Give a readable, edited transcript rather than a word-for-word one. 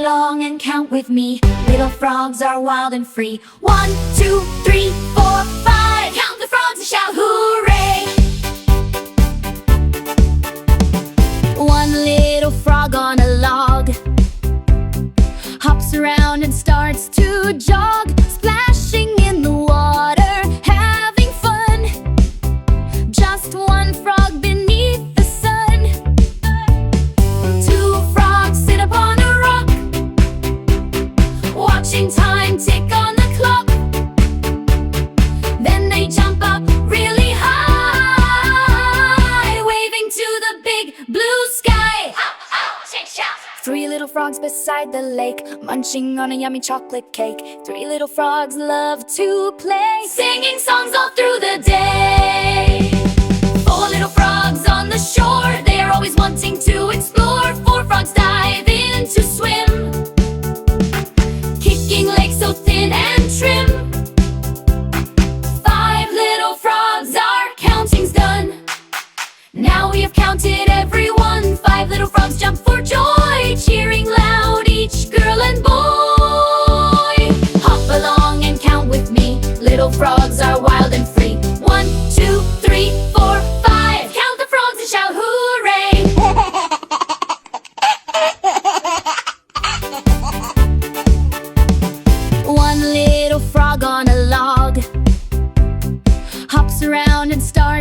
along and count with me. Little frogs are wild and free. 1, 2, 3, 4, 5. Count the frogs and shout hooray! One little frog on a log hops around and starts to jog, splashing in the water, having fun. Just one frog beneath the sun. Two frogs sit upon a rock, watching time tick on the clock. Then they jump up really high, waving to the big blue sky. Three little frogs beside the lake, munching on a yummy chocolate cake. Three little frogs love to play, singing songs all through the day. Four little frogs on the shore, they are always wanting to explore. Four frogs dive in to swim, kicking legs so thin and trim. Five little frogs, our counting's done. Now we have counted everyone. Five little frogs jump for joy, cheering loud each girl and boy. Hop along and count with me. Little frogs are wild and free. 1, 2, 3, 4, 5. Count the frogs and shout hooray! One little frog on a log hops around and starts